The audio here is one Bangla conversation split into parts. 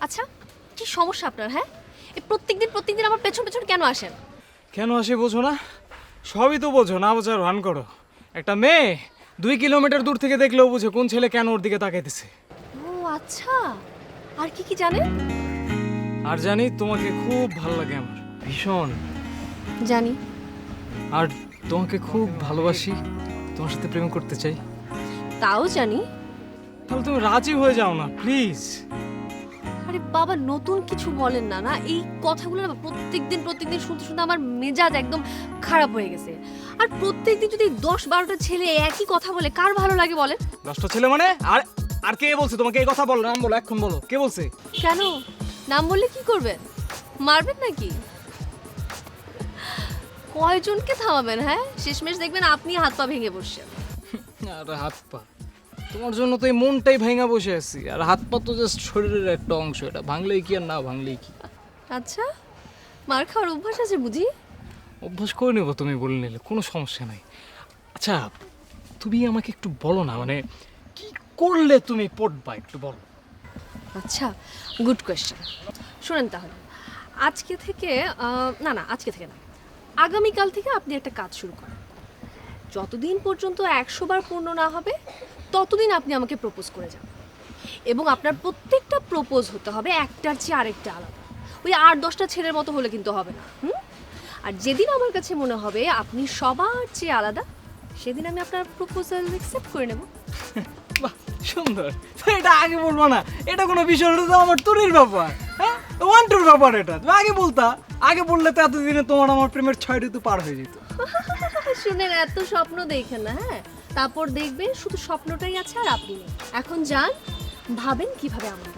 আচ্ছা, কি সমস্যা আপনার? হ্যাঁ, এই প্রত্যেকদিন আমার পেছন পেছন কেন আসেন? কেন আসে বোঝো না? সবই তো বোঝো, না বোঝার ভান করো। একটা মেয়ে 2 কিলোমিটার দূর থেকে দেখলেও বুঝে কোন ছেলে কেন ওর দিকে তাকাইতেছে। ও আচ্ছা, আর কি কি জানেন? আর জানি তোমাকে খুব ভালো লাগে আমার, ভীষণ। জানি। আর তোমাকে খুব ভালোবাসি, তোমার সাথে প্রেম করতে চাই। তাও জানি। তাহলে তুমি রাজি হয়ে যাও না প্লিজ। আরে বাবা, নতুন কিছু বলেন না। না, এই কথাগুলো না প্রত্যেকদিন শুনতে শুনতে আমার মেজাজ একদম খারাপ হয়ে গেছে। আর প্রত্যেকদিন যদি 10-12টা ছেলে একই কথা বলে, কার ভালো লাগে বলেন? 10টা ছেলে মানে? আর আর কে বলছে তোমাকে এই কথা? বলো, নাম বলো, এখন বলো কে বলছে? কেন? নাম বললে কি করবেন? মারবেন নাকি? কয়জনকে থামাবেন? হ্যাঁ, শেষমেশ দেখবেন আপনি হাত পা ভেঙে বসছেন। আর হাত পা, তোমার জন্য তো এই মনটাই ভাঙা বসে আছি। আর হাত পা তো জাস্ট শরীরের একটা অংশ, এটা ভাঙলেই কি আর না ভাঙলেই কি। আচ্ছা, মার খাওয়ার অভ্যাস আছে বুঝি? অভ্যাস করে নেবো তুমি বলে নিলে, কোনো সমস্যা নাই। আচ্ছা, তুমি আমাকে একটু বলো না, মানে কি করলে তুমি পড়বা, একটু বলো। আচ্ছা, গুড কোয়েশ্চেন। শুনেন তাহলে, আজকে থেকে না আজকে থেকে না, আগামীকাল থেকে আপনি একটা কাজ শুরু করেন। যতদিন পর্যন্ত 100 বার পূর্ণ না হবে, ততদিন আপনি আমাকে প্রপোজ করে যান। এবং আপনার প্রত্যেকটা প্রপোজ হতে হবে একটার চেয়ে আরেকটা আলাদা। ওই 8-10টা ছেলের মতো হলে কিন্তু হবে না। আর যেদিন আমার কাছে মনে হবে আপনি সবার চেয়ে আলাদা, সেদিন আমি আপনার প্রপোজাল অ্যাকসেপ্ট করে নেব। বাহ, সুন্দর। এটা আগে বলবো না, এটা কোনো বিষয় হলো তো আমার তুরির ব্যাপার, হ্যাঁ, ওয়ান টুর ব্যাপার। এটা তুমি আগে বলতা, আগে বললে তো এতদিনে তোমার আমার প্রেমের 6 ঋতু পার হয়ে যেত। শুনেন, এত স্বপ্ন দেখেন না। হ্যাঁ, তারপর দেখবেন শুধু স্বপ্নটাই আছে আর আপনি নেই। এখন যান, ভাবেন কিভাবে আমার।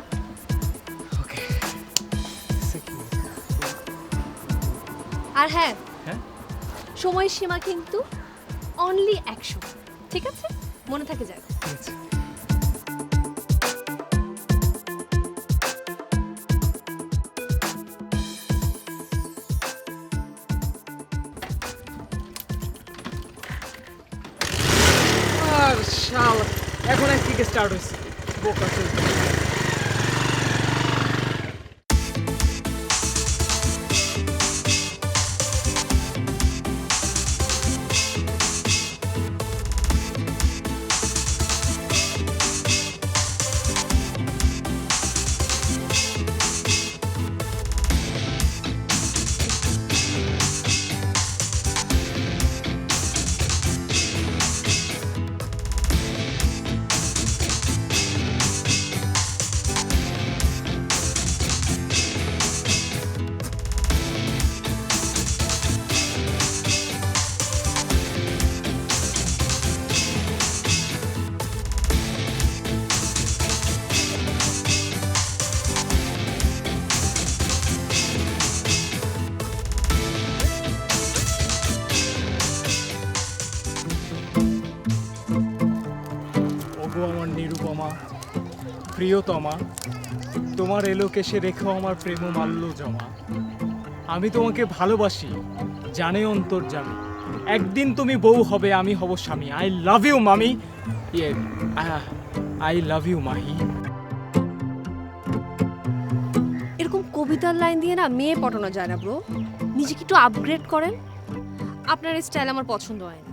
ওকে। আর হ্যাঁ, হ্যাঁ, সময়সীমা কিন্তু অনলি 100। ঠিক আছে, মনে থাকে যায়। ঠিক আছে। আর শালা, এখন এক থেকে স্টার্ট হয়েছে বোকা চলতে। ওগো আমার নিরুপমা, প্রিয়তমা, তোমার এলোকেশে রেখো আমার প্রেম মাল্য জমা। আমি তোমাকে ভালোবাসি, জানে অন্তর্যামী। একদিন তুমি বউ হবে, আমি হব স্বামী। আই লাভ ইউ মামি, আই লাভ ইউ মাহি। এরকম কবিতার লাইন দিয়ে না মেয়ে পটানো যায় না ব্রো। নিজেকে একটু আপগ্রেড করেন। আপনার এই স্টাইল আমার পছন্দ হয় না।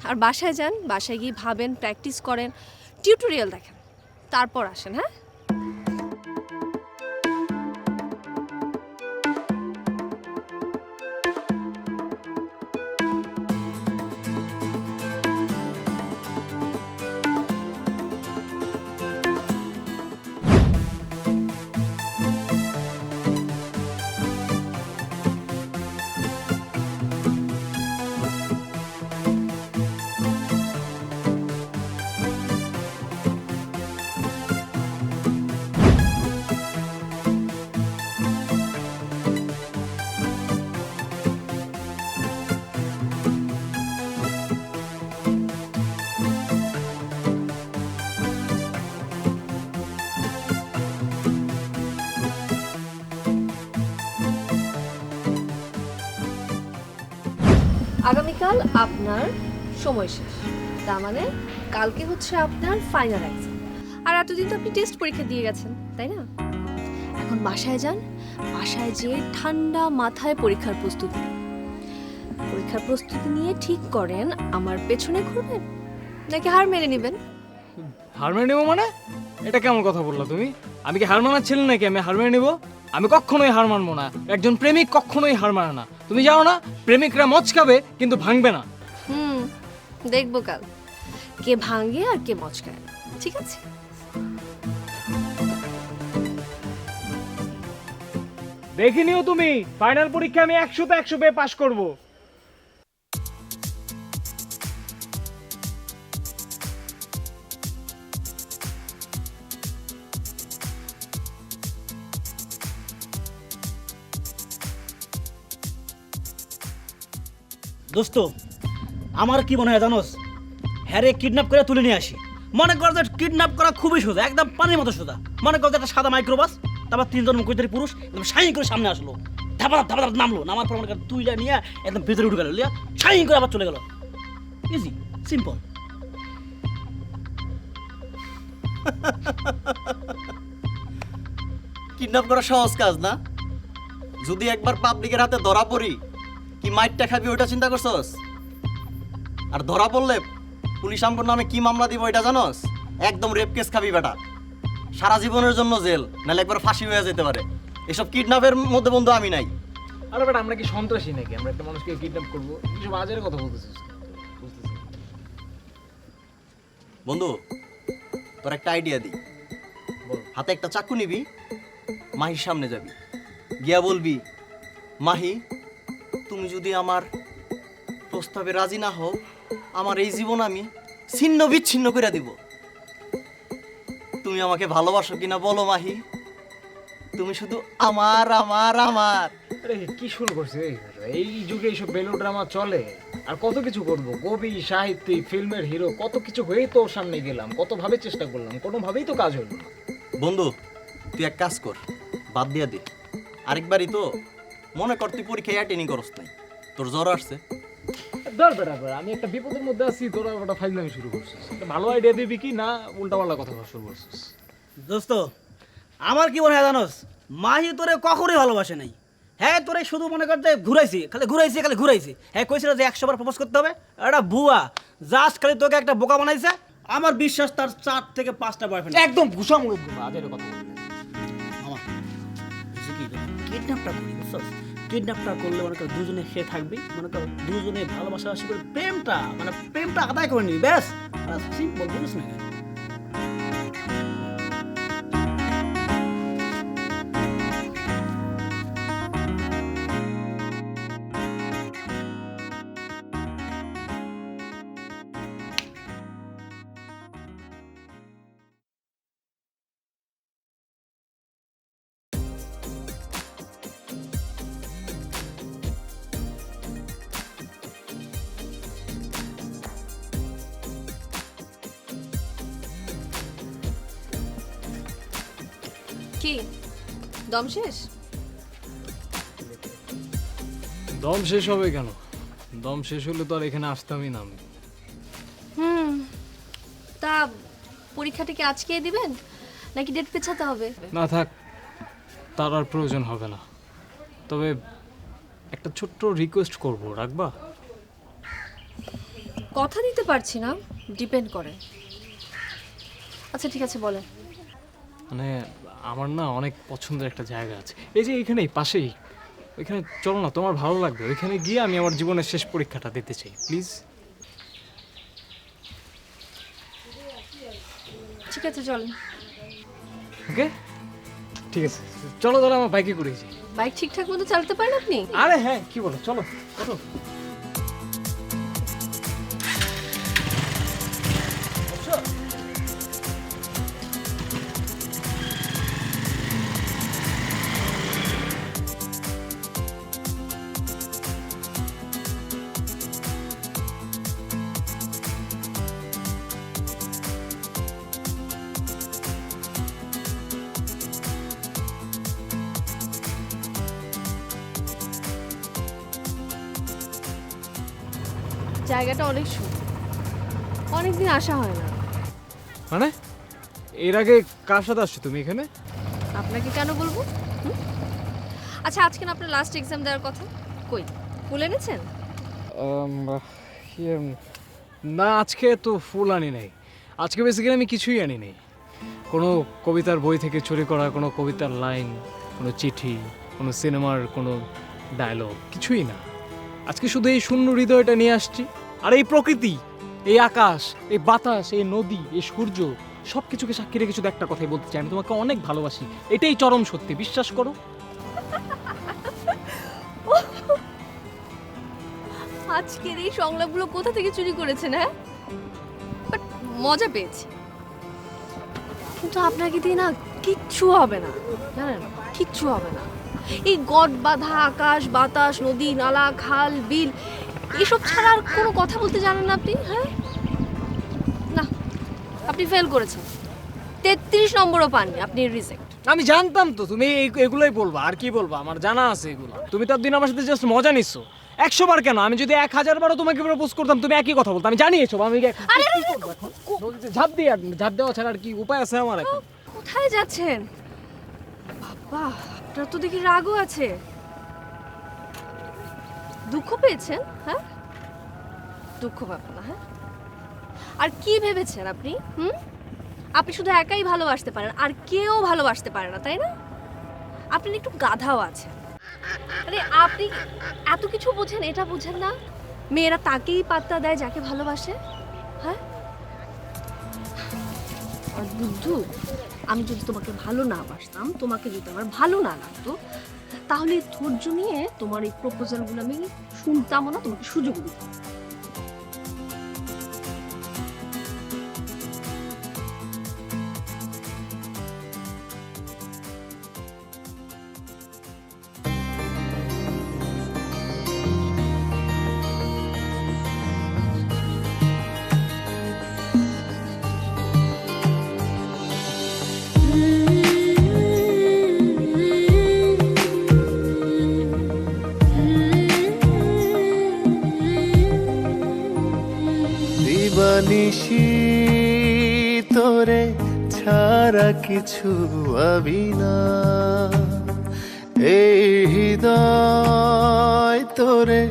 আর বাসায় যান, বাসায় গিয়ে ভাবেন, প্র্যাকটিস করেন, টিউটোরিয়াল দেখেন, তারপর আসেন। হ্যাঁ, আগামীকাল আপনার সময় শেষ। তার মানে কালকে হচ্ছে আপনার ফাইনাল এক্সাম। আর এতদিন তো আপনি টেস্ট পরীক্ষা দিয়ে গেছেন, তাই না? এখন বাসায় যান, বাসায় যেয়ে ঠান্ডা মাথায় পরীক্ষার প্রস্তুতি নিন। পরীক্ষার প্রস্তুতি নিয়ে ঠিক করেন আমার পেছনে ঘুরবেন নাকি হার মেনে নেবেন। হার মেনে নেবো মানে? এটা কেমন কথা বললা তুমি? আমি কি হার মানার ছেলে নাকি আমি হার মেনে নেবো? আমি কখনোই হার মানবো না। একজন প্রেমিক কখনোই হার মানে না। তুমি জানো না, প্রেমিকরা মচকাবে কিন্তু ভাঙবে না। দেখবো কাল কে ভাঙে আর কে মচকায় না। ঠিক আছে, দেখে নিও তুমি, ফাইনাল পরীক্ষা আমি 100তে 100 পেয়ে পাশ করবো। দোস্ত, আমার কি মনে হয় জানোস, হ্যারে কিডন্যাপ করে তুলে নিয়ে আসি। মনে কর যে কিডন্যাপ করা খুবই সোজা, একদম পানির মতো সোজা। মনে কর যে একটা সাদা মাইক্রোবাস, তারপর 3জন মুখোশধারী পুরুষ একদম শাইন করে সামনে আসলো, ধাপা ধাপা নামলো, নামার পর মনে কর তুইলা নিয়ে একদম ভিতরে উঠে গেল, লিয়া শাইন করে আবার চলে গেল। Easy, simple. কিডন্যাপ করা সহজ কাজ না? যদি একবার পাবলিকের হাতে ধরা পড়ি, কি মাইটটা খাবি ওইটা চিন্তা করছস? আর ধরা পড়লে পুলিশ আমগোর নামে কি মামলা দিব এটা জানোস? একদম রেপ কেস খাবি বেটা, সারা জীবনের জন্য জেল, নাহলে একবার ফাঁসি হয়ে যেতে পারে। এসব কিডন্যাপের মধ্যে বন্ধু আমি নাই। আরে বেটা, আমরা কি সন্ত্রাসী নাকি? আমরা একটা মানুষকে কিডন্যাপ করবো? এসব আজের কথা বলতেছিস? বুঝতেছি। বন্ধু, তোর একটা আইডিয়া দিই। বল। হাতে একটা চাকু নিবি, মাহির সামনে যাবি, গিয়া বলবি, মাহি তুমি যদি আমার প্রস্তাবে রাজি না হও, আমার এই জীবন আমি ছিন্ন বিচ্ছিন্ন করে দিব। তুমি আমাকে ভালোবাসো কিনা বলো মাহি, তুমি শুধু আমার আমার আমার। আরে কি শুরু করছে এই যুগে? এইসব বেলো ড্রামা চলে। আর কত কিছু করব, কবি, সাহিত্যিক, ফিল্মের হিরো, কত কিছু হয়েই তোর সামনে গেলাম, কত ভাবে চেষ্টা করলাম, কোনোভাবেই তো কাজ হলো না। বন্ধু, তুই এক কাজ কর, বাদ দিয়া দে। আরেকবারই তো মনে কর তুই পরীক্ষায় অ্যাটেন্ডিং করস নাই, তোর জ্বর আসছে। ধর বেটা, আমি একটা বিপদের মধ্যে আছি, তোরা ওটা ফাইজলামি শুরু করছিস। একটা ভালো আইডিয়া দিবি কি না উল্টাপাল্টা কথা বলা শুরু করছিস? দোস্ত, আমার কি মনে হয় জানোস, মাহি তোরে কখনোই ভালোবাসে নাই। হ্যাঁ, তোরে শুধু মনে কর যে খালি ঘুরাইছে। হ্যাঁ, কইছিল যে 100 বার প্রপোজ করতে হবে। এটা ভুয়া, জাস্ট খালি তোকে একটা বোকা বানাইছে। আমার বিশ্বাস তার 4 থেকে 5টা বয়ফ্রেন্ড। একদম ঘুষা মুখ আজের কথা বলছিস। কিডন্যাপটা করি, বুঝছস? কিডন্যাপটা করলে মনে কর দুজনে সে থাকবি, মনে কর দুজনে ভালোবাসা করে প্রেমটা আদায় করে নিবি, ব্যাস। সিম্পল, বুঝিস না? কি দম শেষ? দম শেষ হবে কেন? দম শেষ হলে তো আর এখানে আসতামই না আমি। তা পরীক্ষাটা কি আজকেই দিবেন নাকি ডেট পেছাতে হবে? না থাক, তার আর প্রয়োজন হবে না। তবে একটা ছোট্ট রিকোয়েস্ট করব, রাখবা? কথা দিতে পারছি না, ডিপেন্ড করে। আচ্ছা ঠিক আছে, বলেন। মানে আমার না অনেক পছন্দের একটা জায়গা আছে, এই যে এইখানেই পাশেই। ওইখানে চলো না, তোমার ভালো লাগবে। ওইখানে গিয়ে আমি আমার জীবনের শেষ পরীক্ষাটা দিতে চাই, প্লিজ। ঠিক আছে, চলেন। ওকে, ঠিক আছে, চলো তাহলে আমার বাইকে করে যাই। বাইক ঠিকঠাক মতো চালাতে পারেন আপনি? আরে হ্যাঁ, কি বলো, চলো চলো। জায়গাটা অনেক সুন্দর, অনেকদিন আসা হয় না। মানে এর আগে কার সাথে আসছো তুমি এখানে? আপনাকে কেন বলবো? হুম? আচ্ছা, আজকে না আপনার লাস্ট এক্সাম দেওয়ার কথা, কই ফুল এনেছেন? না, আজকে তো ফুল আনি নাই। আজকে বেসিক্যালি আমি কিছুই আনি নাই। কোনো কবিতার বই থেকে চুরি করা কোনো কবিতার লাইন, কোনো চিঠি, কোনো সিনেমার কোনো ডায়লগ, কিছুই না। আজকে শুধু এই শূন্য হৃদয়টা নিয়ে আসছি। আর এই প্রকৃতি, এই আকাশ, এই বাতাস, এই নদী, এই সূর্য, সব কিছুকে সাক্ষী রেখে শুধু একটা কথাই বলতে চাই, আমি তোমাকে অনেক ভালোবাসি। এটাই চরম সত্যি, বিশ্বাস করো। আজকের এই সংলাপগুলো কোথা থেকে চুরি করেছেন? হ্যাঁ, বাট মজা পেয়েছি। কিন্তু আপনাকে দিয়ে না কিচ্ছু হবে না, জানেন, কিচ্ছু হবে না। এই গড বাঁধা আকাশ, বাতাস, নদী, নালা, খাল, বিল, এসব ছাড়া আর কোনো কথা বলতে জানেন না আপনি? হ্যাঁ, না, আপনি ফেল করেছেন। 33 নম্বরও পাননি, আপনি রিজেক্ট। আমি জানতাম তো তুমি এগুলোই বলবা, আর কি বলবা, আমার জানা আছে এগুলো। তুমি তার দিন আমার সাথে জাস্ট মজা নিচ্ছ। 100 বার কেন, আমি যদি 1000 বারও তোমাকে প্রপোজ করতাম তুমি একই কথা বলতো। আমি জানি এসব। আমি কি করবো এখন? ঝাঁপ দেওয়া ছাড়া আর কি উপায় আছে আমার এখন? কোথায় যাচ্ছেন? বাবা, আপনার তো দেখি রাগও আছে। দুঃখ পেয়েছেন? হ্যাঁ, দুঃখ পাবেন না। হ্যাঁ, আর কি ভেবেছেন আপনি? আপনি শুধু একাই ভালোবাসতে পারেন, আর কেউ ভালোবাসতে পারে না, তাই না? আপনি না একটু গাধাও আছেন। আরে আপনি এত কিছু বোঝেন, এটা বোঝেন না মেয়েরা তাকেই পাত্তা দেয় যাকে ভালোবাসে? হ্যাঁ, আর বুদ্ধু, আমি যদি তোমাকে ভালো না বাসতাম, তোমাকে যদি আমার ভালো না লাগতো, তাহলে ধৈর্য নিয়ে তোমার এই প্রপোজালগুলো আমি শুনতামও না, তোমাকে সুযোগ দিতাম। দিবানিশি তোরে ছাড়া কিছু ভাবি না, এই হৃদয় তোরে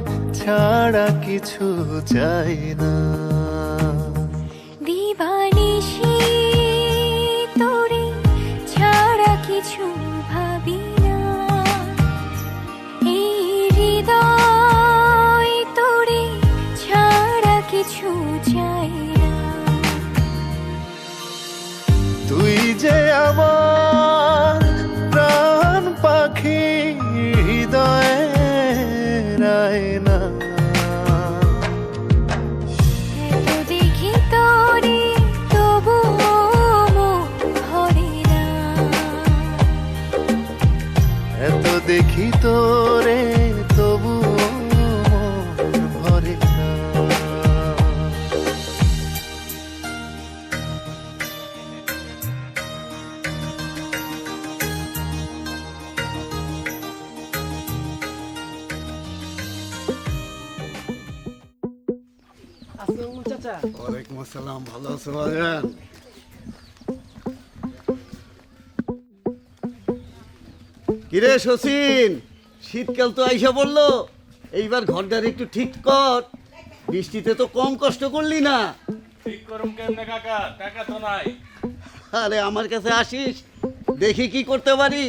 ছাড়া কিছু চাই না। দিবানিশি তোরে ছাড়া কিছু ভাবি না, এই হৃদয় তোরে ছাড়া কিছু চাই না। তুই যে আমার প্রাণ পাখি, হৃদয়ের আয়না। এত দেখি তোরে তবু মন ভরে না, এত দেখি তোরে তবু মন ভরে না। চাচা, ওয়ালাইকুম আসসালাম, ভালো আছো বাজান? কিরে শচীন, শীতকাল তো আইসা বললো, এইবার ঘরটার একটু ঠিক কর। বৃষ্টিতে তো কম কষ্ট করলি না। ঠিক করুম কেমনে কাকা, টাকা তো নাই। আরে আমার কাছে আসিস, দেখি কি করতে পারি।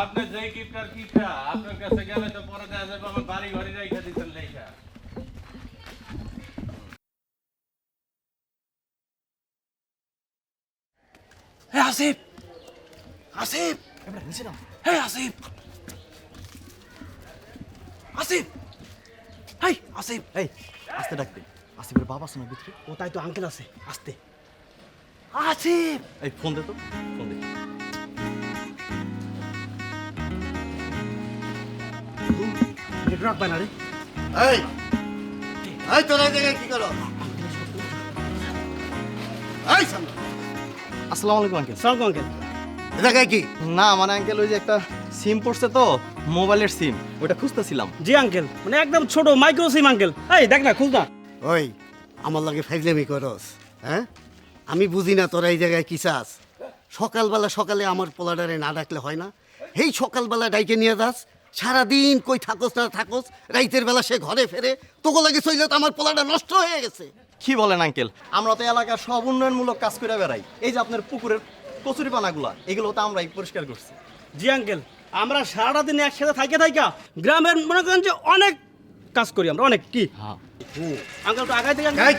আপনি যে কিপটার কিপটা, আপনার কাছে গেলে তো পরে দেখা যাবে আমার বাড়ি ঘরে রাইখা দিতেন লেখা। হে আসিফ, আসিফ, এবার নিচে নাও। হে আসিফ, আসিফ, হেই আসিফ। এই আস্তে ডাকতে, আসিফের বাবা শোনা ভিতরে। ও তাই তো, আঙ্কেল আছে, আসতে। আসিফ, এই ফোন দে তো, ফোন দে। নেটওয়ার্ক পায় না রে। এই এই তোরা এই জায়গায় কি করো? এই সামনে আসসালামু আলাইকুম আঙ্কেল। সালাম আঙ্কেল। এ জায়গায় কি? না মানে আঙ্কেল ওই যে একটা সিম পড়ছে তো, মোবাইলের সিম, ওটা খুঁজতেছিলাম। জি আঙ্কেল, মানে একদম ছোট মাইক্রো সিম আঙ্কেল। এই দেখ না, খুঁজ না। ওই আমার লাগে ফাইজলামি করস, হ্যাঁ? আমি বুঝি না তোরা এই জায়গায় কি চাস। সকালবেলা সকালে আমার পোলাডারে না ডাকলে হয় না? এই সকালবেলা ডাইকে নিয়ে যাস, সারাদিন কই থাকোস না থাকোস, রাইতের বেলা সে ঘরে ফেরে, তোকে লাগে চইলে তো আমার পোলাটা নষ্ট হয়ে গেছে। কি বলেন আঙ্কেল, আমরা তো এলাকার সব উন্নয়নমূলক কাজ করে বেড়াই। এই যে আপনার পুকুরের কচুরিপানাগুলা, এগুলো তো আমরাই পরিষ্কার করছি। জি আঙ্কেল, আমরা সারাটা দিন একসাথে থাইকা গ্রামের মনে করেন যে অনেক কাজ করি আমরা, অনেক। কি আঙ্কেল তো আগাই থেকে এই,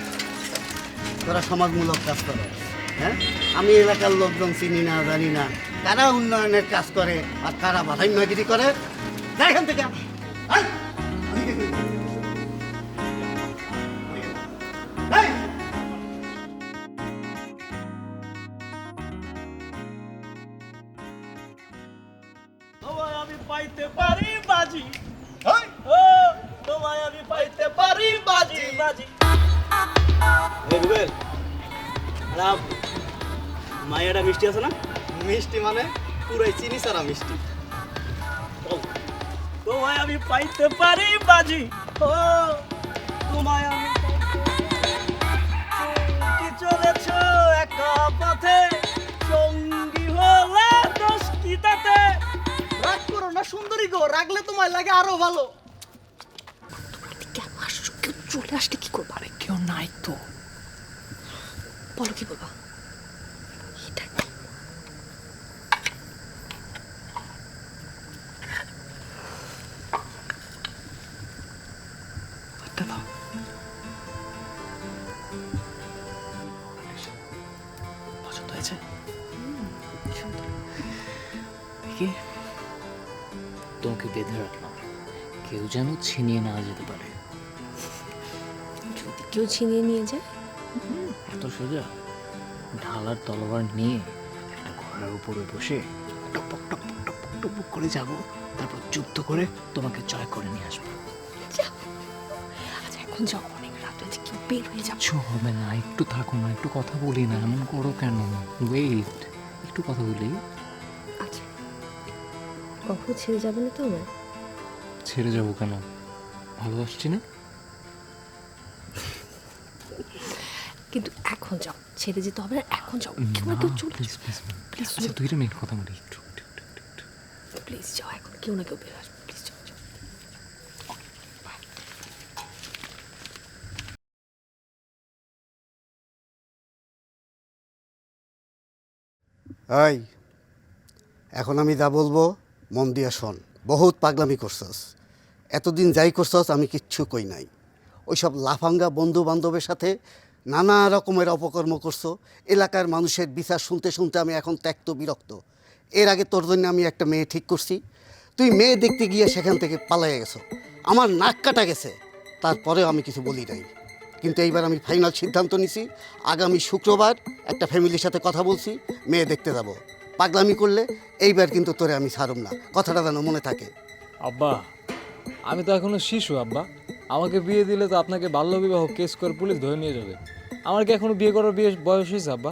তোরা সমাজমূলক কাজ করে, হ্যাঁ? আমি এলাকার লোকজন চিনি না, জানি না কারা উন্নয়নের কাজ করে আর কারা বাধাইমাগিরি করে। যা এখান থেকে। এই, ওদিকে কি? এই! তোমায় আমি পাইতে পারি বাজি, এই! ও তোমায় আমি পাইতে পারি বাজি বাজি। এই রুবেল, আরে মায়েরা মিষ্টি আছে না? মিষ্টি মানে পুরাই চিনি ছাড়া মিষ্টি। তোমায় আমি পাইতে পারি বাজি, ও তোমায় আমি কি চলেছ একা পথে, সঙ্গী হলে দোষ কি তাতে? রাগ করো না সুন্দরী গো, রাগলে তোমায় লাগে আরো ভালো। কেন আসছো? কেউ চলে আসলে কি করবো? আরে কেউ নাই তো। বলো কি বলবা? এটা একটা দাও। পছন্দ হয়েছে? দেখি, তোমাকে বেঁধে রাখলাম, কেউ যেন ছিনিয়ে না যেতে পারে। যদি কেউ ছিনিয়ে নিয়ে যায়? এত সোজা? ঢালার তলোয়ার নিয়ে একটা ঘোড়ার উপরে বসে টপক টপক টপক টপক করে যাব, তারপর যুদ্ধ করে তোমাকে জয় করে নিয়ে আসবো। আচ্ছা এখন যাও, অনেক রাত হয়েছে, কেউ বের হয়ে যাচ্ছে। কিচ্ছু হবে না, একটু থাকো না, একটু কথা বলি না, এমন করো কেন? ওয়েট, একটু কথা বলি। আচ্ছা, কখন ছেড়ে যাবে না তো আমার? ছেড়ে যাবো কেন? ভালোবাসছি না? কিন্তু এখন যাও, ছেড়ে যেতে হবে না, এখন যাও। কেউ না কেউ চলে প্লিজ প্লিজ প্লিজ আচ্ছা, 2 মিনিট কথা বলি একটু। প্লিজ যাও, এখন কেউ না কেউ বের আসবে, প্লিজ যাও যাও। এই, এখন আমি যা বলবো মন দিয়ে শোন। বহুত পাগলামি করছস, এতদিন যাই করছস আমি কিচ্ছু কই নাই। ওইসব লাফাঙ্গা বন্ধু বান্ধবের সাথে নানা রকমের অপকর্ম করছো। এলাকার মানুষের বিচার শুনতে শুনতে আমি এখন ত্যক্ত বিরক্ত। এর আগে তোর জন্য আমি একটা মেয়ে ঠিক করছি, তুই মেয়ে দেখতে গিয়ে সেখান থেকে পালাই গেছো, আমার নাক কাটা গেছে, তারপরেও আমি কিছু বলি নাই। কিন্তু এইবার আমি ফাইনাল সিদ্ধান্ত নিছি, আগামী শুক্রবার একটা ফ্যামিলির সাথে কথা বলছি, মেয়ে দেখতে যাব। পাগলামি করলে এইবার কিন্তু তোরে আমি ছাড়ুম না, কথাটা যেন মনে থাকে। আব্বা, আমি তো এখনো শিশু আব্বা। আমাকে বিয়ে দিলে তো আপনাকে বাল্যবিবাহ কেস করে পুলিশ ধরে নিয়ে যাবে। আমার কি এখনো বিয়ে করার বয়স হয়েছে আব্বা?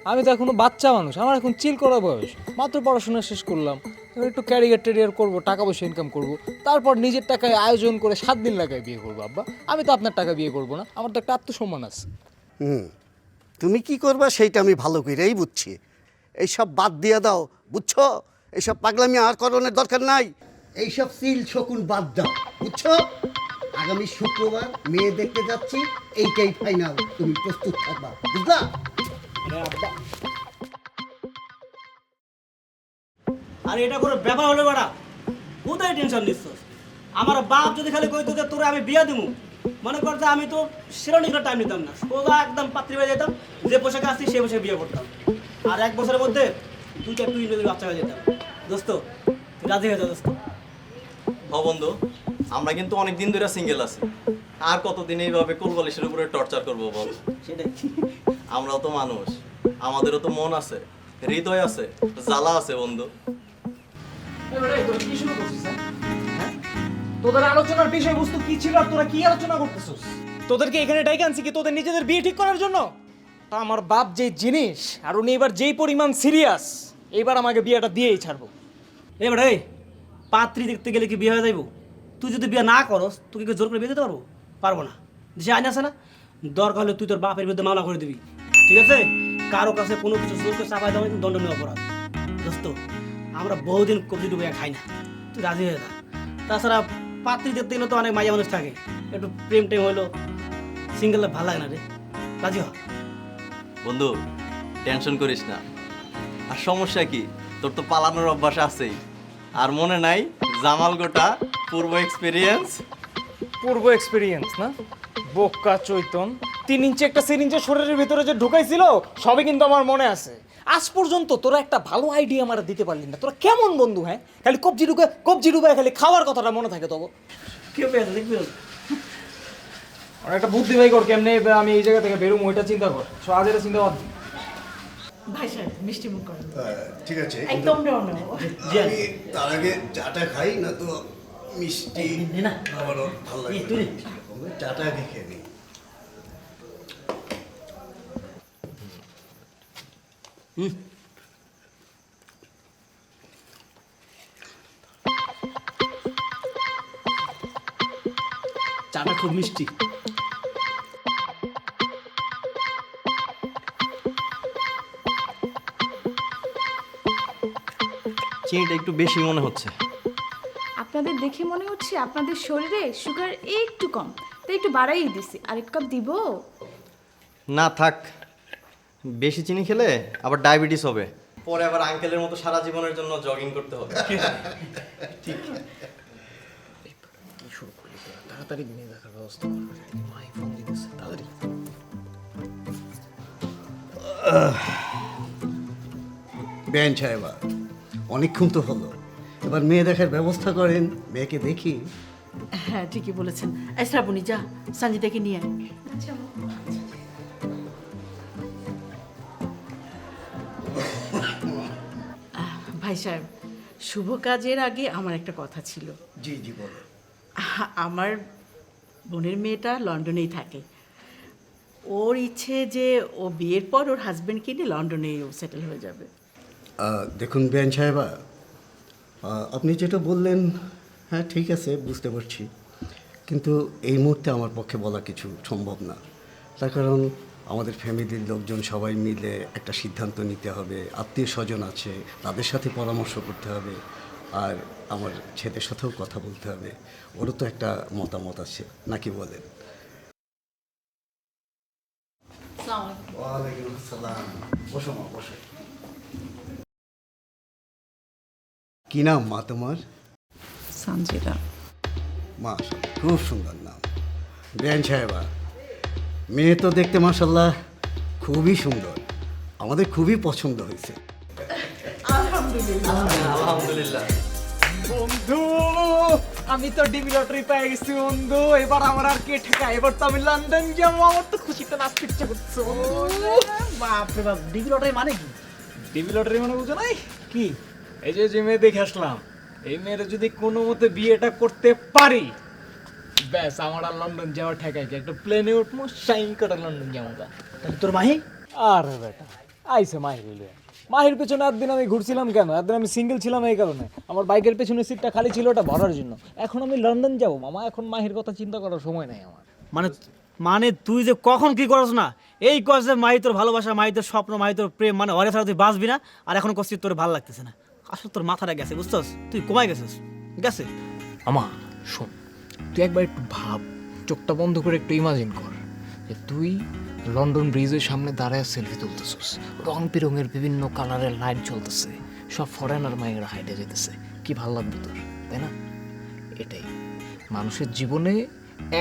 আমি তো এখনো বাচ্চা মানুষ, আমার এখন চিল করার বয়স। মাত্র পড়াশোনা শেষ করলাম, এবার একটু ক্যারিয়ার করবো, টাকা পয়সা ইনকাম করবো, তারপর নিজের টাকায় আয়োজন করে 7 দিন লাগায় বিয়ে করবো আব্বা। আমি তো আপনার টাকা বিয়ে করবো না, আমার তো একটা আত্মসম্মান আছে। তুমি কি করবা সেইটা আমি ভালো করেই বুঝছি। এইসব বাদ দিয়ে দাও, বুঝছো? এইসব পাগলামি আর করণের দরকার নাই। এইসব সিল শকুন বাদ দাও, বুঝছো? আগামী শুক্রবার মেয়ে দেখতে যাচ্ছি, এইটাই ফাইনাল। তুমি প্রস্তুত থাকবা, বুঝলা? আর এটা কোনো ব্যাপার হলো বেড়া? কোথায় টেনশন নিচ্ছস? আমার বাপ যদি খালি কইতো যে তোরে আমি বিয়া দিমু, মনে কর যে আমি তো শিরোনিকরা টাইম নিতাম না, সোজা একদম পাত্রী হয়ে যেতাম, যে পোশাকে আসছি সেই পোশাকে বিয়ে করতাম, আর 1 বছরের মধ্যে 2টা টুইন বেবি বাচ্চা হয়ে যেতাম। দোস্ত তুই রাজি হয়ে যা দোস্ত। বন্ধু, আমরা কিন্তু অনেক দিন ধরে সিঙ্গেল আছি, আর কতদিন এইভাবে কোলবালিশের উপরে টর্চার করবো বল? সেটাই। আমরাও তো মানুষ, আমাদেরও তো মন আছে, হৃদয় আছে, জ্বালা আছে বন্ধু। তোদের আলোচনার বিষয়বস্তু কি ছিল আর তোরা কি আলোচনা করতেছিস? তোদেরকে এখানে ডাইকে আনছি কি তোদের নিজেদের বিয়ে ঠিক করার জন্য? তা আমার বাপ যে জিনিস, আর উনি এবার যেই পরিমাণ সিরিয়াস, এইবার আমাকে বিয়েটা দিয়েই ছাড়বো। এবার এই পাত্রী দেখতে গেলে কি বিয়ে হয়ে যাইব? তুই যদি বিয়ে না করস তোকে কি জোর করে বিয়ে দিতে পারবো? পারবো না। দেশে আইন আছে না, দরকার হলে তুই তোর বাপের বিরুদ্ধে মামলা করে দিবি, ঠিক আছে? কারো কাছে কোনো কিছু জোর করে চাপাই দেওয়া কিন্তু দণ্ডনীয় অপরাধ। দোস্ত, আমরা বহুদিন কবজি ডুবে খাই না, তুই রাজি হয়ে যা। তাছাড়া পাত্রী দেখতে গেলে তো অনেক মাইয়া মানুষ থাকে, একটু প্রেম টেম হইলো, সিঙ্গেলে ভালো লাগে না রে, রাজি হ। বন্ধু টেনশন করিস না। আর সমস্যা কি, তোর তো পালানোর অভ্যাস আছেই। আর মনে নাই জামাল গোটা পূর্ব এক্সপিরিয়েন্স? পূর্ব এক্সপিরিয়েন্স না, বোকা চৈতন 3 ইঞ্চি একটা সিরিঞ্জের শরীরের ভিতরে যে ঢুকাইছিল সবই কিন্তু আমার মনে আছে। আজ পর্যন্ত তোরা একটা ভালো আইডিয়া আমার দিতে পারলি না। তোরা কেমন বন্ধু? হ্যাঁ, খালি কবজি ডুবায় খালি খাওয়ার কথাটা মনে থাকে তবে। কেউ পেয়েছে দেখবি? একটা বুদ্ধি ভাই কর, কেমনে আমি এই জায়গা থেকে বেরোম ওইটা চিন্তা কর। সো আজ এটা চিন্তা বাদ। ভাই সাহেব মিষ্টি মুখ করেন, ঠিক আছে, একদম নেওয়া জি আমি তার আগে চাটা খাই, না তো মিষ্টি না আমারও ভালো লাগে। তুই চাটা আগে খেয়ে নিই। চাটা খুব মিষ্টি। চিনিটা একটু বেশি মনে হচ্ছে। আপনাদের দেখে মনে হচ্ছে আপনাদের শরীরে সুগার একটু কম, তাই একটু বাড়াই দিছি। আরেক কাপ দিব? না থাক, বেশি চিনি খেলে আবার ডায়াবেটিস হবে, পরে আবার আঙ্কেলের মতো সারা জীবনের জন্য জগিং করতে হবে। তাড়াতাড়ি মেয়ে দেখার ব্যবস্থা করবে। মাই ফোন দিতেছে, তাড়াতাড়ি। বেন সাহেবা, অনেকক্ষণ তো হলো, এবার মেয়ে দেখার ব্যবস্থা করেন, মেয়েকে দেখি। হ্যাঁ ঠিকই বলেছেন। এই শ্রাবণী যা সঞ্জিতাকে নিয়ে আয়। ভাই সাহেব, শুভ কাজের আগে আমার একটা কথা ছিল। জি জি বলো। আমার বোনের মেয়েটা লন্ডনেই থাকে। ওর ইচ্ছে যে ও বিয়ের পর ওর হাজবেন্ডকে নিয়ে লন্ডনেই ও সেটেল হয়ে যাবে। দেখুন বেন সাহেবা, আপনি যেটা বললেন হ্যাঁ ঠিক আছে, বুঝতে পারছি, কিন্তু এই মুহূর্তে আমার পক্ষে বলা কিছু সম্ভব না। তার কারণ আমাদের ফ্যামিলির লোকজন সবাই মিলে একটা সিদ্ধান্ত নিতে হবে, আত্মীয় স্বজন আছে তাদের সাথে পরামর্শ করতে হবে, আর আমার ছেলের সাথেও কথা বলতে হবে, ওরও তো একটা মতামত আছে, নাকি বলেন? ওয়ালাইকুম আসসালাম। বসো মা, বসো। কি নাম মা তোমার? সঞ্জিতা। মাশাআল্লাহ, খুব সুন্দর নাম। বেন সাহেবা, মেয়ে তো দেখতে মাশাআল্লাহ খুবই সুন্দর, আমাদের খুবই পছন্দ হয়েছে। আলহামদুলিল্লাহ। বন্ধু, আমি তো ডিবি লটারি পেয়ে গেছি বন্ধু। এবার আমার আর কে ঠেকা, এবার তো আমি লন্ডন যাবো। আমার তো খুশিতে নাচতে ইচ্ছে করছে। বাপরে বাপ, ডিগ্রি লটারি মানে কি? ডিবি লটারি মানে বুঝো নাই কি? এই যে মেয়ে দেখে আসলাম, এই মেয়ের যদি কোনো মতে বিয়েটা করতে পারি, ব্যাস আমার আর লন্ডন যাওয়া ঠেকাই কি? একটা প্লেনে উঠবো, শাইন করে লন্ডন যাবো। তাহলে তোর মাহি? আরে বেটা, আইসে মাহির হইলে। মাহির পেছনে একদিন আমি ঘুরছিলাম কেন? একদিন আমি সিঙ্গেল ছিলাম এই কারণে, আমার বাইকের পেছনে সিটটা খালি ছিল, ওটা ভরার জন্য। এখন আমি লন্ডন যাবো মামা, এখন মাহির কথা চিন্তা করার সময় নাই আমার। মানে মানে তুই যে কখন কি করছ না, এই কস যে মাহি তোর ভালোবাসা, মাহি তোর স্বপ্ন, মাহি তোর প্রেম, মানে অরে ছাড়া তুই বাঁচবি না, আর এখন কষ্ট তোর ভালো লাগতেছে না। আসলে তোর মাথাটা গেছে, বুঝছস? তুই কমাই গেছিস, গেছে। আমা শোন, তুই একবার একটু ভাব, চোখটা বন্ধ করে একটু ইমাজিন কর যে তুই লন্ডন ব্রিজের সামনে দাঁড়ায় সেলফি তুলতেছিস, রং বেরঙের বিভিন্ন কালারের লাইট জ্বলতেছে, সব ফরেনার মায়েরা হাইটে যেতেছে, কি ভালো লাগবে তোর, তাই না? এটাই মানুষের জীবনে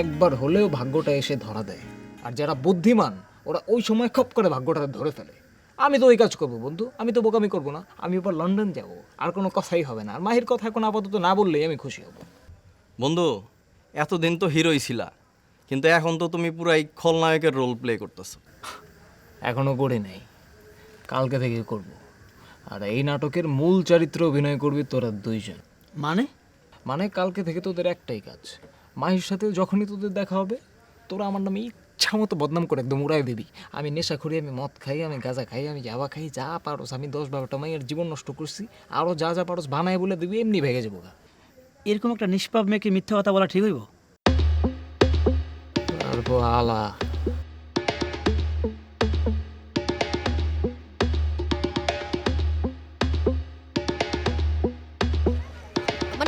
একবার হলেও ভাগ্যটা এসে ধরা দেয়, আর যারা বুদ্ধিমান ওরা ওই সময় খপ করে ভাগ্যটা ধরে ফেলে। আমি তো ওই কাজ করবো বন্ধু, আমি তো বোকামি করবো না, আমি এবার লন্ডন যাব, আর কোনো কথাই হবে না। আর মাহির কথা এখন আপাতত না বললেই আমি খুশি হব। বন্ধু, এতদিন তো হিরোই ছিলা, কিন্তু এখন তো তুমি পুরাই খলনায়কের রোল প্লে করতেছো। এখনো করে নাই, কালকে থেকে করব। আর এই নাটকের মূল চরিত্র অভিনয় করবি তোরা দুইজন। মানে মানে কালকে থেকে তোদের একটাই কাজ, মাহির সাথে যখনই তোদের দেখা হবে তোরা আমার নামে ইচ্ছা মতো বদনাম করে একদম উড়াই দিবি। আমি নেশা করি, আমি মদ খাই, আমি গাঁজা খাই, আমি জাবা খাই, যা পারোস আমি 10-12টা মাইয়ের জীবন নষ্ট করছি, আরও যা যা পারোস বানায় বলে দিবি, এমনি ভেঙে যাবো। এরকম একটা নিষ্পাপ মেয়েকে মিথ্যা কথা বলা ঠিক হইব? তারপর আলা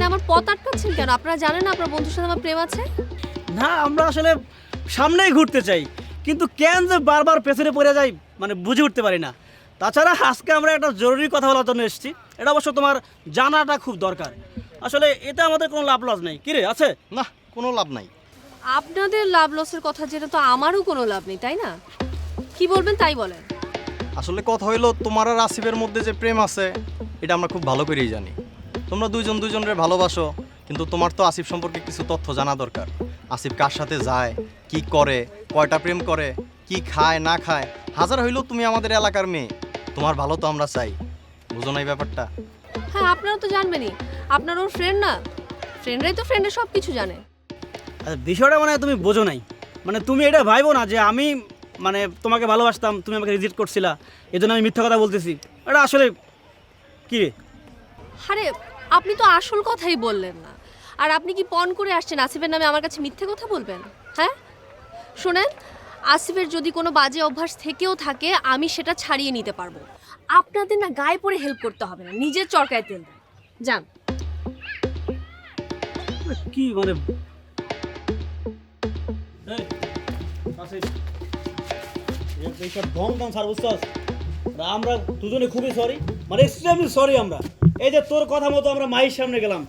আমার পথ আটকাচ্ছেন কেন? আপনারা জানেন না আপনার বন্ধুর সাথে আমার প্রেম আছে? না, আমরা আসলে সামনেই ঘুরতে চাই, কিন্তু কেন যে বারবার পেছনে পড়ে যাই মানে বুঝে উঠতে পারি না। তাছাড়া আজকে আমরা একটা জরুরি কথা বলার জন্য এসেছি, এটা অবশ্য তোমার জানাটা খুব দরকার। আসলে এতে আমাদের কোনো লাভ লস নেই, কি রে আছে? না, কোনো লাভ নাই। আপনাদের লাভ লসের কথা জেনে তো আমারও কোনো লাভ নেই, তাই না? কি বলবেন তাই বলেন। আসলে কথা হইলো তোমার আর আসিফের মধ্যে যে প্রেম আছে এটা আমরা খুব ভালো করেই জানি। তোমরা দুইজন দুইজনের ভালোবাসো, কিন্তু তোমার তো আসিফ সম্পর্কে কিছু তথ্য জানা দরকার। আসিফ কার সাথে যায়, কি করে, কয়টা প্রেম করে, কি খায় না খায়। হাজার হইলেও তুমি আমাদের এলাকার মেয়ে, তোমার ভালো তো আমরা চাই। বুঝো না এই ব্যাপারটা? হ্যাঁ, আপনারা তো জানবেনই, আপনার ওর ফ্রেন্ড না? ফ্রেন্ডরাই তো ফ্রেন্ডের সব কিছু জানে। আচ্ছা, বিষয়টা মানে তুমি বোঝো নাই, মানে তুমি এটা ভাইবো না যে আমি মানে তোমাকে ভালোবাসতাম, তুমি আমাকে রিজেক্ট করছিলা, এই জন্য আমি মিথ্যা কথা বলতেছি। এটা আসলে কি রে? আরে আপনি তো আসল কথাই বললেন না, আর আপনি কি পণ করে আসছেন আসিফের নামে আমার কাছে মিথ্যে কথা বলবেন? হ্যাঁ শোনেন, আসিফের যদি কোনো বাজে অভ্যাস থেকেও থাকে আমি সেটা ছাড়িয়ে নিতে পারবো। আপনাদের না গায়ে পড়ে হেল্প করতে হবে না, নিজের চরকায় তেল দেন। যান। কি মানে আমরা দুজনে খুবই সরি, মানে এক্সট্রিমলি সরি। আমরা এই যে তোর কথা মতো আমরা মায়ের সামনে গেলাম,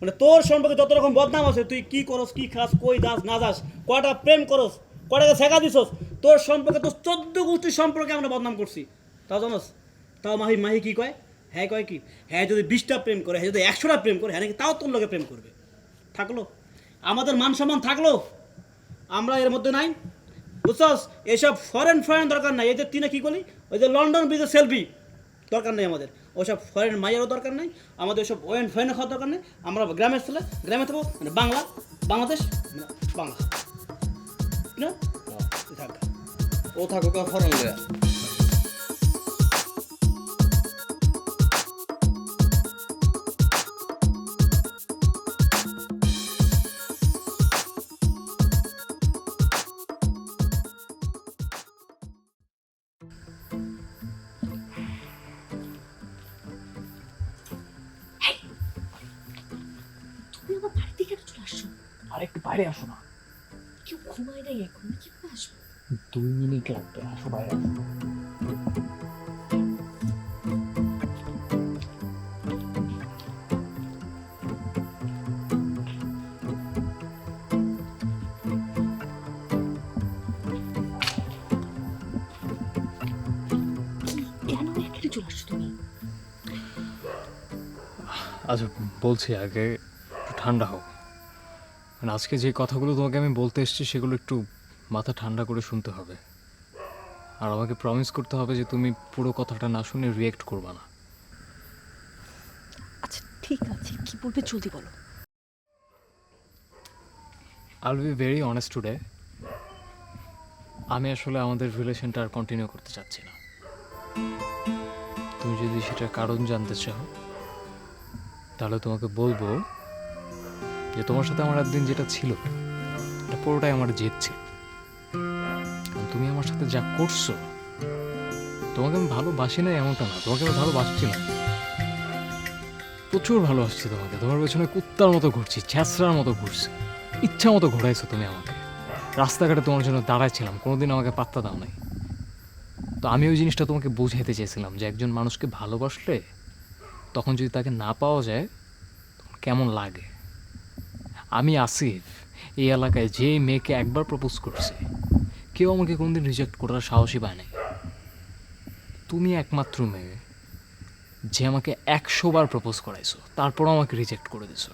মানে তোর সম্পর্কে যত রকম বদনাম আছে, তুই কি করস, কি খাস, কই যাস না যাস, কয়টা প্রেম করস, কয়টাকে শেখা দিছস, তোর সম্পর্কে তো 14 গোষ্ঠীর সম্পর্কে আমরা বদনাম করছি। তাও জানোস? তাও মাহি কি কয়? হ্যাঁ কয় কি, হ্যাঁ যদি 20টা প্রেম করে, হ্যাঁ যদি 100টা প্রেম করে, হ্যাঁ নাকি তাও তোর লোকে প্রেম করবে। থাকলো আমাদের মান সম্মান, থাকলো আমরা এর মধ্যে নাই, বুঝছস? এসব ফরেন দরকার নাই। এই যে তুই না কি করলি, ওই যে লন্ডন ব্রিজের সেলফি দরকার নেই আমাদের, ওইসব ফরেন মাইয়ারও দরকার নেই, আমাদের ওইসব ওয়েন ফরেনে খাওয়ার দরকার নেই। আমরা গ্রামের ছেলে, গ্রামে থাকবো, মানে বাংলাদেশ বাংলা না থাক, ও থাকুক ফরেন লয়া। তুমি আমার বাড়িতে কেন চলে আসছো? আর একটু বাইরে আসো না। কেউ ঘুমায় নাই এখন, কি করে আসবো? 2 মিনিট লাগবে, আসো বাইরে আসো। কেন এখানে চলে আসছো তুমি? আচ্ছা বলছি, আগে একটু ঠান্ডা হও। মানে আজকে যে কথাগুলো তোমাকে আমি বলতে এসেছি সেগুলো একটু মাথা ঠান্ডা করে শুনতে হবে, আর আমাকে প্রমিস করতে হবে যে তুমি পুরো কথাটা না শুনে রিয়েক্ট করবে না। আচ্ছা ঠিক আছে, কি বলবে জলদি বলো। I will be very honest today. আমি আসলে আমাদের রিলেশনটা আর কন্টিনিউ করতে চাচ্ছি না। তুমি যদি সেটার কারণ জানতে চাও তাহলে তোমাকে বলবো যে তোমার সাথে আমার একদিন যেটা ছিল এটা পুরোটাই আমার জেদ ছিল। কারণ তুমি আমার সাথে যা করছো, তোমাকে আমি ভালোবাসি না এমনটা না, তোমাকে আমি ভালোবাসছিলাম, প্রচুর ভালোবাসছি তোমাকে। তোমার পেছনে কুত্তার মতো ঘুরছি, ছ্যাঁচড়ার মতো ঘুরছি, ইচ্ছা মতো ঘোরাইছো তুমি আমাকে। রাস্তাঘাটে তোমার জন্য দাঁড়াইছিলাম, কোনোদিন আমাকে পাত্তা দাও নাই। তো আমি ওই জিনিসটা তোমাকে বোঝাইতে চেয়েছিলাম যে একজন মানুষকে ভালোবাসলে তখন যদি তাকে না পাওয়া যায় তখন কেমন লাগে। আমি আসিফ এই এলাকায় যে মেয়েকে একবার প্রপোজ করছে, কেউ আমাকে কোনোদিন রিজেক্ট করার সাহসই পায় নাই। তুমি একমাত্র মেয়ে যে আমাকে 100 বার প্রপোজ করাইছো, তারপরও আমাকে রিজেক্ট করে দিছো।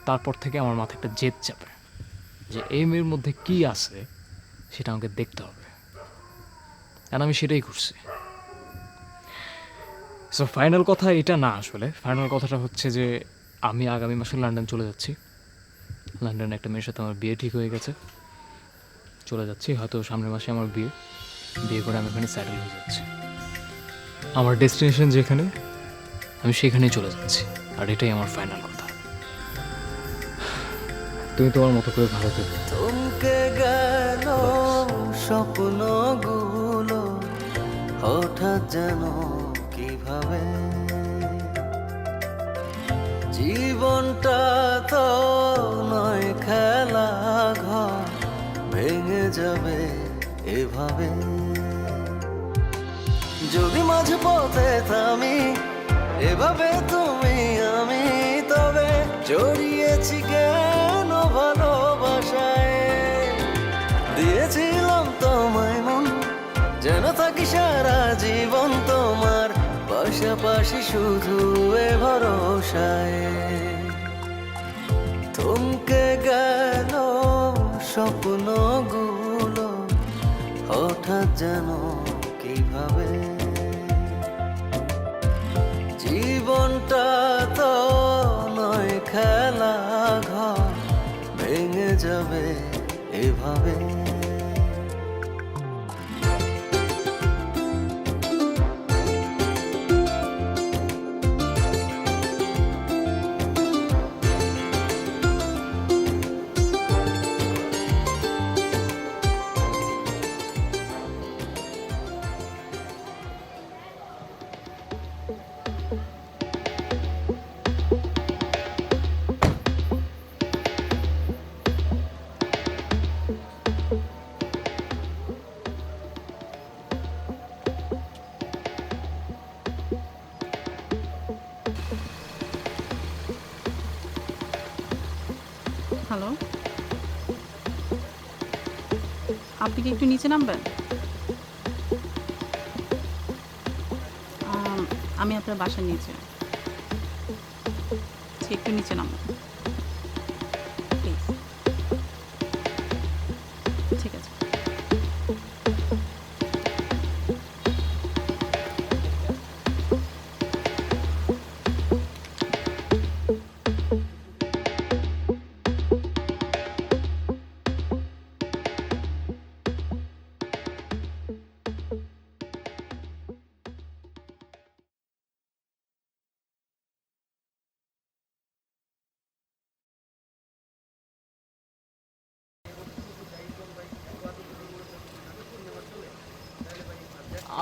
তারপর থেকে আমার মাথায় একটা জেদ চাপে যে এই মেয়ের মধ্যে কি আছে সেটা আমাকে দেখতে হবে, আর আমি সেটাই করছি। সো ফাইনাল কথা এটা না, আসলে ফাইনাল কথাটা হচ্ছে যে আমি আগামী মাসে লন্ডন চলে যাচ্ছি। লন্ডনে একটা মেয়ের সাথে আমার বিয়ে ঠিক হয়ে গেছে, চলে যাচ্ছি। হয়তো সামনের মাসে আমার বিয়ে করে আমি এখানে সেটেল হয়ে যাচ্ছি। আমার ডেস্টিনেশন যেখানে, আমি সেখানেই চলে যাচ্ছি, আর এটাই আমার ফাইনাল কথা। তুমি তোমার মতো করে ভালো থেকো। থমকে গেল স্বপ্নগুলো হঠাৎ যেন কিভাবে জীবনটা তো নয় খেলা ঘর, ভেঙে যাবে এভাবে যদি মাঝে পথে থামি, এভাবে তুমি আমি, তবে জড়িয়েছি কেন ভালোবাসায়, দিয়েছিলাম তোমায় মন, যেন থাকি সারা জীবন তোমার পাশাপাশি শুধু এ ভরসায়। থমকে গেল স্বপ্নগুলো হঠাৎ যেন কিভাবে, জীবনটা তো নয় খেলা ঘর, ভেঙে যাবে এভাবে। হ্যালো, আপনি কি একটু নিচে নামবেন? আমি আপনার বাসার নিচে, একটু নিচে নামবেন প্লিজ। ঠিক আছে।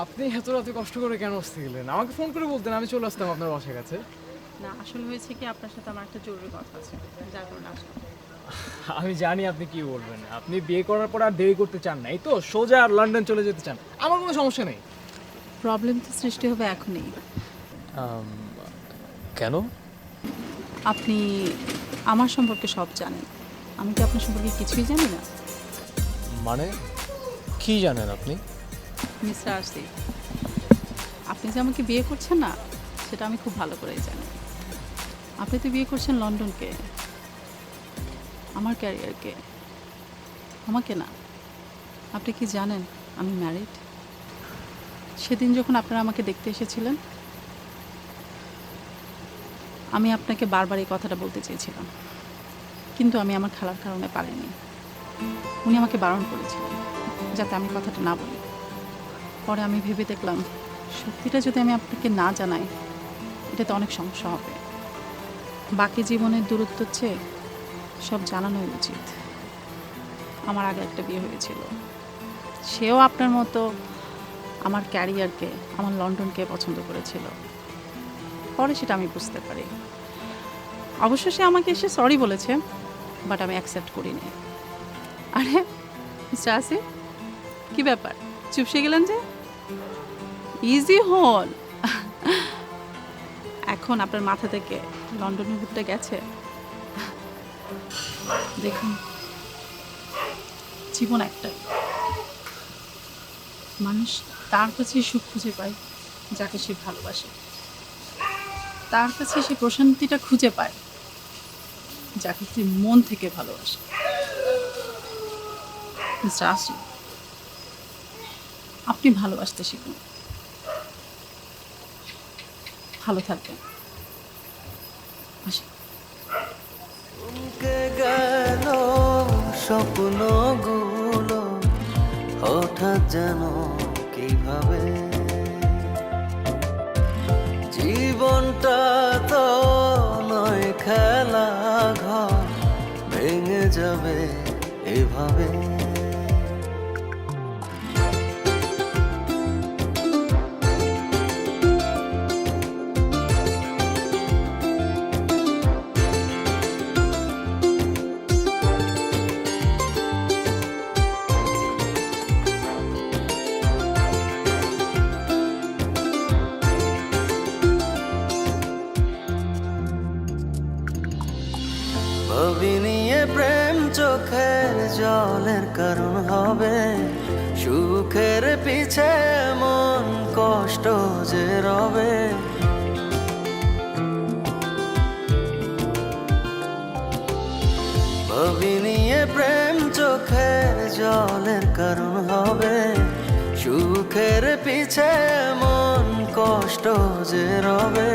আপনি এত রাতে কষ্ট করে কেন আসতে গেলেন? আমাকে ফোন করে বলতেন, আমি চলে আসতাম আপনার বাসার কাছে। না, আসলে হয়েছে কি, আপনার সাথে আমার একটা জরুরি কথা আছে, যার কারণে আসলাম। আমি জানি আপনি কি বলবেন। আপনি বিয়ে করার পর আর দেরি করতে চান না, এই তো সোজা আর লন্ডন চলে যেতে চান। আমার কোনো সমস্যা নেই। প্রবলেম তো সৃষ্টি হবে এখনই। কেন? আপনি আমার সম্পর্কে সব জানেন, আমি কি আপনার সম্পর্কে কিছুই জানি না? মানে কি জানেন আপনি? মিস্টার আসিফ, আপনি যে আমাকে বিয়ে করছেন না, সেটা আমি খুব ভালো করেই জানি। আপনি তো বিয়ে করছেন লন্ডনকে, আমার ক্যারিয়ারকে, আমাকে না। আপনি কি জানেন আমি ম্যারিড? সেদিন যখন আপনারা আমাকে দেখতে এসেছিলেন, আমি আপনাকে বারবার এই কথাটা বলতে চেয়েছিলাম, কিন্তু আমি আমার খালার কারণে পারিনি। উনি আমাকে বারণ করেছিলেন যাতে আমি কথাটা না বলি। পরে আমি ভেবে দেখলাম, সত্যিটা যদি আমি আপনাকে না জানাই, এটাতে অনেক সমস্যা হবে। বাকি জীবনের দূরত্বের চেয়ে সব জানানোই উচিত। আমার আগে একটা বিয়ে হয়েছিল, সেও আপনার মতো আমার ক্যারিয়ারকে, আমার লন্ডনকে পছন্দ করেছিল। পরে সেটা আমি বুঝতে পারি। অবশ্য সে আমাকে এসে সরি বলেছে, বাট আমি অ্যাকসেপ্ট করিনি। আরে মিস্টার আসিফ, কি ব্যাপার, চুপসে গেলেন যে? ইজি হন। এখন আপনার মাথা থেকে লন্ডনের ভূতটা গেছে? দেখুন, জীবন একটাই, মানুষ তার কাছে সুখ খুঁজে পায় যাকে সে ভালোবাসে, তার কাছে সে প্রশান্তিটা খুঁজে পায় যাকে সে মন থেকে ভালোবাসে। মিস্টার আসিফ, আপনি ভালোবাসতে শিখুন। ভালো থাকবেন। আসি। গেল স্বপ্নগুলো হঠাৎ যেন কিভাবে, জীবনটা তো নয় খেলা ঘর, ভেঙে যাবে এভাবে। ভাবি নিয়ে প্রেম চোখের জলের কারণ হবে, সুখের পিছে মন কষ্ট যে রবে। ভাবি নিয়ে প্রেম চোখের জলের কারণ হবে, সুখের পিছে মন কষ্ট যে রবে।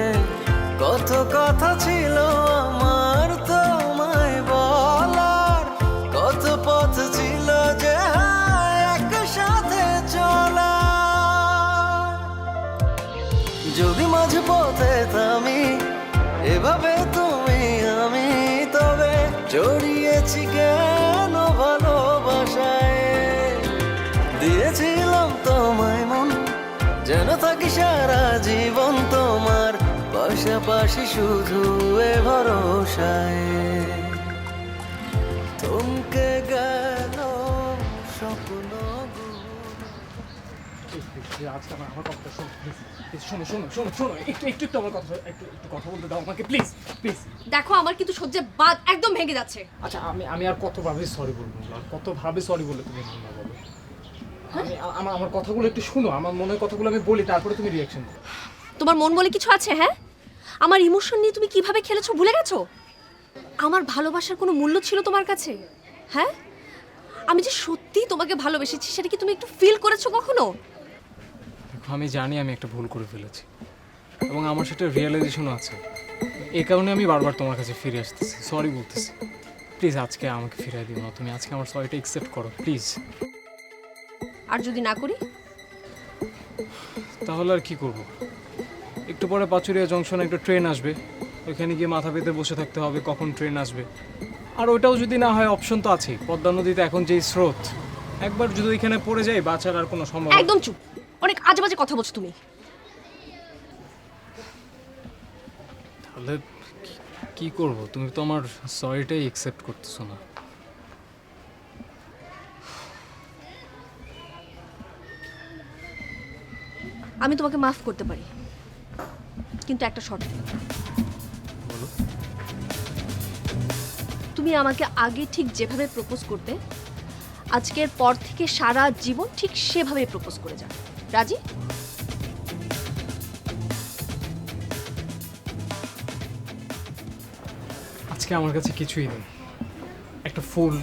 কত কথা ছিল আমার তোমায় বলার, কত পথ ছিল যে একসাথে চলা। যদি মাঝে পথে থামি এভাবে তুমি আমি, তবে জড়িয়েছি কেন ভালোবাসায়। দিয়েছিলাম তোমায় মন, যেন থাকি সারা জীবন তোমার পাশাপাশি শুধু এ ভরসায়। থমকে গেল স্বপ্ন। আজকে আমার কথা শোনো, শোনো শোনো শোনো শোনো, একটু একটু একটু আমার কথা, একটু একটু কথা বলতে দাও আমাকে প্লিজ প্লিজ। দেখো আমার কিন্তু সহ্যে বাদ একদম ভেঙে যাচ্ছে। আচ্ছা আমি আর কতভাবে সরি বলবো, আর কতভাবে সরি বলে তুমি না বলো। আমার কথাগুলো একটু শুনো, আমার মনের কথাগুলো আমি বলি, তারপরে তুমি রিয়াকশন দাও। তোমার মন বলে কিছু আছে? হ্যাঁ, আমার ইমোশন নিয়ে তুমি কিভাবে খেলেছো ভুলে গেছো? আমার ভালোবাসার কোনো মূল্য ছিল তোমার কাছে? হ্যাঁ, আমি যে সত্যি তোমাকে ভালোবেসেছি সেটা কি তুমি একটু ফিল করেছো কখনো? দেখো আমি জানি আমি একটা ভুল করে ফেলেছি, এবং আমার সেটা রিয়েলাইজেশনও আছে। এই কারণে আমি বারবার তোমার কাছে ফিরে আসতেছি, সরি বলতেছি। প্লিজ আজকে আমাকে ফিরিয়ে দিও না, তুমি আজকে আমার সরিটা অ্যাকসেপ্ট করো প্লিজ। আর যদি না করি? তাহলে আর কি করব? একটু পরে পাচুরিয়া জংশনে একটা ট্রেন আসবে, ওইখানে গিয়ে মাথা পেতে বসে থাকতে হবে কখন ট্রেন আসবে। আর ওইটাও যদি না হয়, অপশন তো আছেই, পদ্মা নদীতে এখন যেই স্রোত, একবার যদি ওইখানে পড়ে যাই বাঁচার আর কোনো সম্ভব। একদম চুপ, অনেক আজে বাজে কথা বলছো তুমি। তাহলে কি করব? তুমি তো আমার সরিটাই অ্যাকসেপ্ট করতেছো না। আমি তোমাকে মাফ করতে পারি, কিন্তু একটা শর্ত। বলো। তুমি আমাকে আগে ঠিক যেভাবে প্রপোজ করতে, আজকের পর থেকে সারা জীবন ঠিক সেভাবে প্রপোজ করে যাও। রাজি? আজকে আমার কাছে কিছুই নেই, একটা ফুল,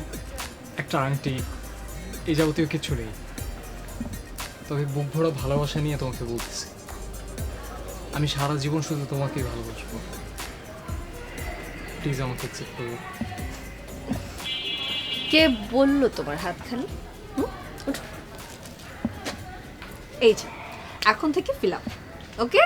একটা আংটি, এই যাবতীয় কিছু নেই। তবে বুক ভরা ভালোবাসা নিয়ে তোমাকে বলতেছি, আমি সারা জীবন শুধু তোমাকেই ভালোবাসবো। প্লিজ আমাকে অ্যাকসেপ্ট করো। কে বললো তোমার হাত খালি? এই যে এখন থেকে ফিল আপ, ওকে?